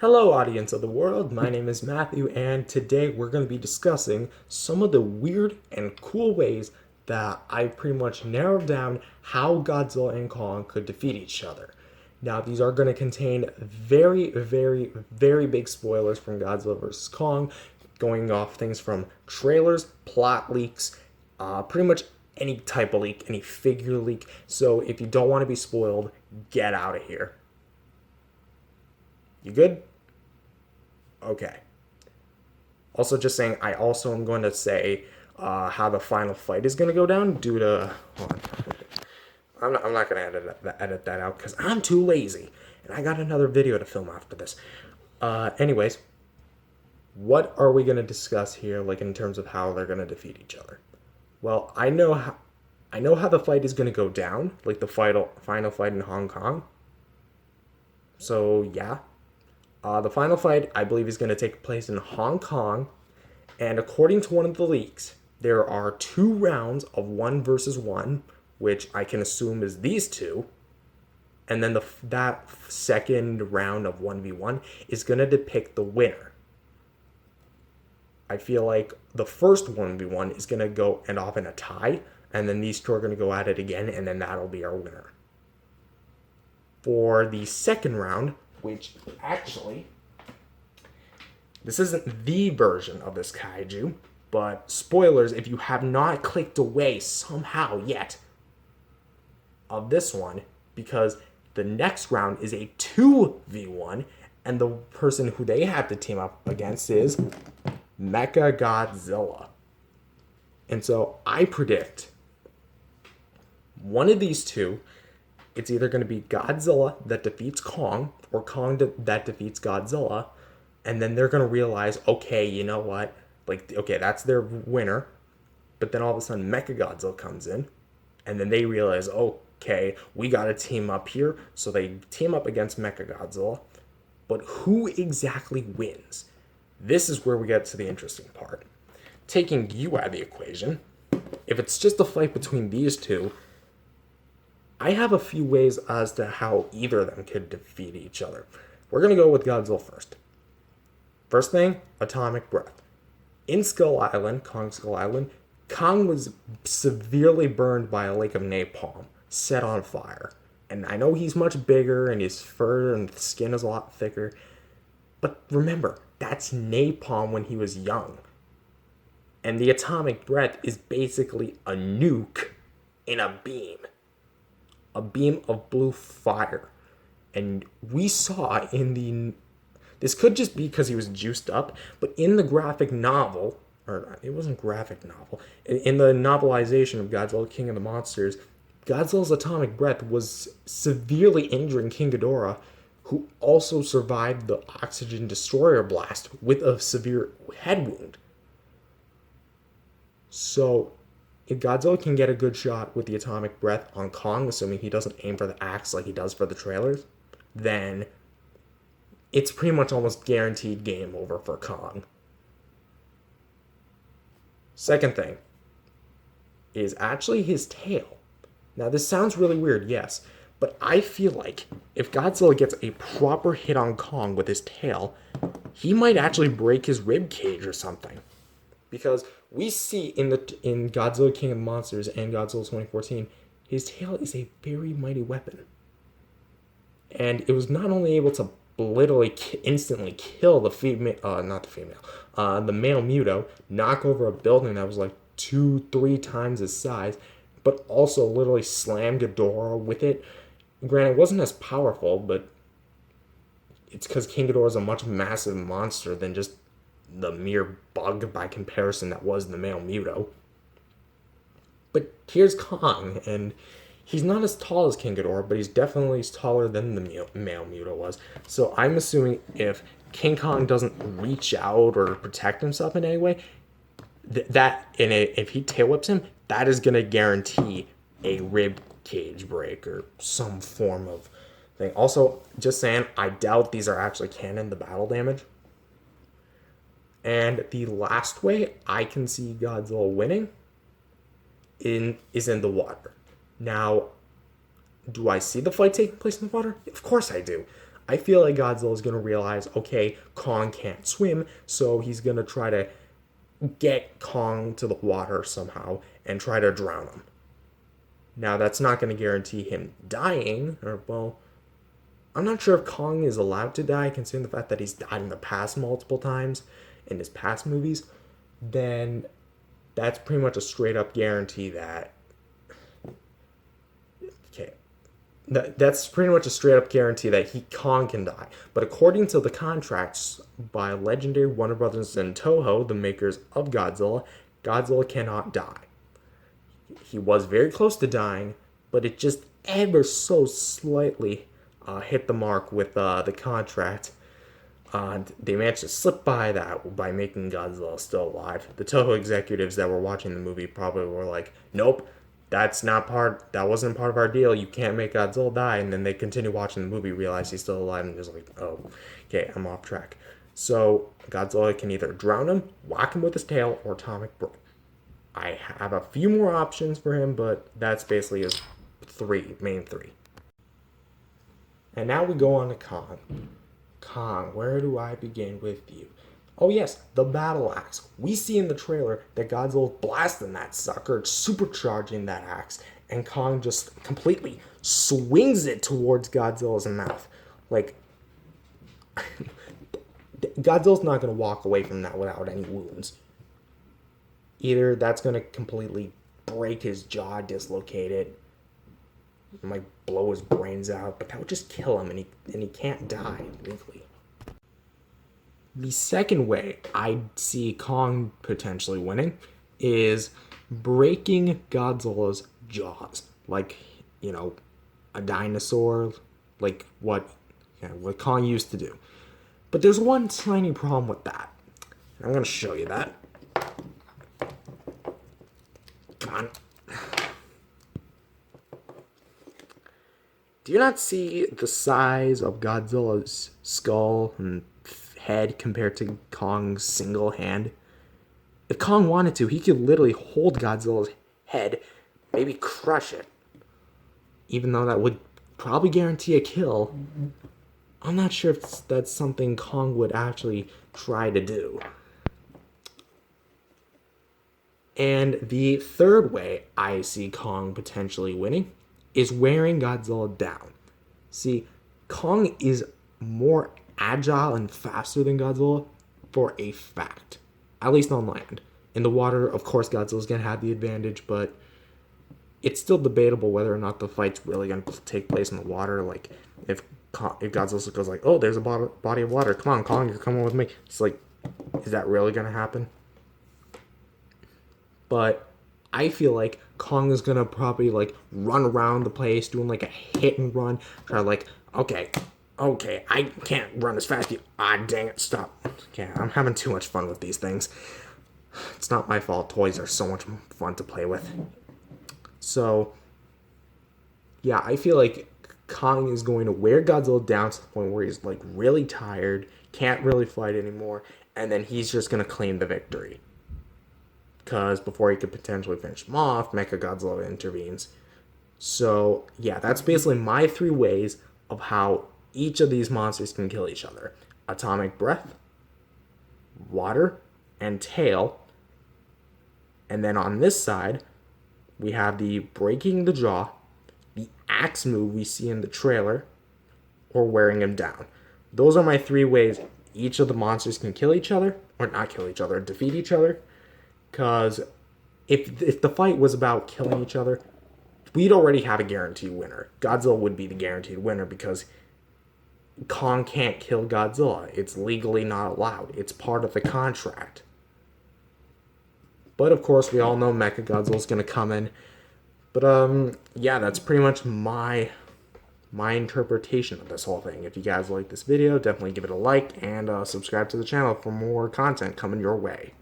Hello, audience of the world. My name is Matthew, and today we're going to be discussing some of the weird and cool ways that I pretty much narrowed down how Godzilla and Kong could defeat each other. Now, these are going to contain very, very, very big spoilers from Godzilla vs. Kong, going off things from trailers, plot leaks, pretty much any type of leak, any figure leak. So, if you don't want to be spoiled, get out of here. You good? Okay. Also, just saying, I also am going to say how the final fight is going to go down due to. Hold on. I'm not going to edit that out because I'm too lazy. And I got another video to film after this. Anyways, what are we going to discuss here, like in terms of how they're going to defeat each other? Well, I know how the fight is going to go down, like the final fight in Hong Kong. So, yeah. The final fight, I believe, is going to take place in Hong Kong. And according to one of the leaks, there are 2 rounds of 1 versus 1, which I can assume is these two. And then that second round of 1v1 is going to depict the winner. I feel like the first 1v1 is going to go end off in a tie. And then these two are going to go at it again. And then that'll be our winner. For the second round, which actually, this isn't the version of this kaiju, but spoilers if you have not clicked away somehow yet of this one, because the next round is a 2v1, and the person who they have to team up against is Mecha Godzilla. And so I predict one of these two, it's either going to be Godzilla that defeats Kong, or Kong that defeats Godzilla, and then they're going to realize, okay, you know what? Like, okay, that's their winner, but then all of a sudden Mechagodzilla comes in, and then they realize, okay, we got to team up here, so they team up against Mechagodzilla, but who exactly wins? This is where we get to the interesting part. Taking you out of the equation, if it's just a fight between these two, I have a few ways as to how either of them could defeat each other. We're going to go with Godzilla first. First thing, atomic breath. In Skull Island, Kong Skull Island, Kong was severely burned by a lake of napalm, set on fire. And I know he's much bigger and his fur and skin is a lot thicker. But remember, that's napalm when he was young. And the atomic breath is basically a nuke in a beam. A beam of blue fire. And we saw in the... This could just be because he was juiced up, but in the graphic novel, or it wasn't graphic novel, in the novelization of Godzilla King of the Monsters, Godzilla's atomic breath was severely injuring King Ghidorah, who also survived the oxygen destroyer blast with a severe head wound. So if Godzilla can get a good shot with the atomic breath on Kong, assuming he doesn't aim for the axe like he does for the trailers, then it's pretty much almost guaranteed game over for Kong. Second thing is actually his tail. Now this sounds really weird, yes, but I feel like if Godzilla gets a proper hit on Kong with his tail, he might actually break his rib cage or something. Because we see in Godzilla King of the Monsters and Godzilla 2014, his tail is a very mighty weapon. And it was not only able to literally instantly kill the male Muto, knock over a building that was like 2-3 times his size, but also literally slam Ghidorah with it. Granted, it wasn't as powerful, but it's because King Ghidorah is a much massive monster than just the mere bug by comparison that was the male Muto. But here's Kong, and he's not as tall as King Ghidorah, but he's definitely taller than the male Muto was. So I'm assuming if King Kong doesn't reach out or protect himself in any way, if he tail whips him, that is going to guarantee a rib cage break or some form of thing. Also, just saying, I doubt these are actually canon, the battle damage. And the last way I can see Godzilla winning is in the water. Now, do I see the fight taking place in the water? Of course I do. I feel like Godzilla's gonna realize, okay, Kong can't swim, so he's gonna try to get Kong to the water somehow and try to drown him. Now, that's not going to guarantee him dying, or, well, I'm not sure if Kong is allowed to die, considering the fact that he's died in the past multiple times in his past movies. Then that's pretty much a straight up guarantee that. Okay. That's pretty much a straight up guarantee that Kong can die. But according to the contracts by legendary Warner Brothers and Toho, the makers of Godzilla, Godzilla cannot die. He was very close to dying, but it just ever so slightly hit the mark with the contract. They managed to slip by that by making Godzilla still alive. The Toho executives that were watching the movie probably were like, "Nope, that wasn't part of our deal. You can't make Godzilla die." And then they continue watching the movie, realize he's still alive, and just like, "Oh, okay, I'm off track." So Godzilla can either drown him, whack him with his tail, or atomic breath. I have a few more options for him, but that's basically his main three. And now we go on to Kong. Kong, where do I begin with you? Oh yes, the battle axe. We see in the trailer that Godzilla's blasting that sucker, supercharging that axe, and Kong just completely swings it towards Godzilla's mouth. Like, Godzilla's not going to walk away from that without any wounds. Either that's going to completely break his jaw, dislocate it, might blow his brains out, but that would just kill him, and he can't die legally. The second way I see Kong potentially winning is breaking Godzilla's jaws, like, a dinosaur, like what Kong used to do. But there's one tiny problem with that. I'm going to show you that. Come on. Do you not see the size of Godzilla's skull and head compared to Kong's single hand? If Kong wanted to, he could literally hold Godzilla's head, maybe crush it. Even though that would probably guarantee a kill, I'm not sure if that's something Kong would actually try to do. And the third way I see Kong potentially winning is wearing Godzilla down. See, Kong is more agile and faster than Godzilla for a fact, at least on land. In the water, of course, Godzilla's going to have the advantage, but it's still debatable whether or not the fight's really going to take place in the water. Like, if Godzilla goes like, "Oh, there's a body of water. Come on, Kong, you're coming with me." It's like, is that really going to happen? But I feel like Kong is gonna probably like run around the place doing like a hit and run, try like, okay, I can't run as fast as you. Ah, dang it, stop. Okay, I'm having too much fun with these things. It's not my fault. Toys are so much fun to play with. So, yeah, I feel like Kong is going to wear Godzilla down to the point where he's like really tired, can't really fight anymore, and then he's just gonna claim the victory. Because before he could potentially finish him off, Mechagodzilla intervenes. So, yeah, that's basically my three ways of how each of these monsters can kill each other. Atomic breath, water, and tail. And then on this side, we have the breaking the jaw, the axe move we see in the trailer, or wearing him down. Those are my three ways each of the monsters can kill each other, or not kill each other, defeat each other. Because if the fight was about killing each other, we'd already have a guaranteed winner. Godzilla would be the guaranteed winner because Kong can't kill Godzilla. It's legally not allowed. It's part of the contract. But of course, we all know Mechagodzilla's going to come in. But yeah, that's pretty much my interpretation of this whole thing. If you guys like this video, definitely give it a like and subscribe to the channel for more content coming your way.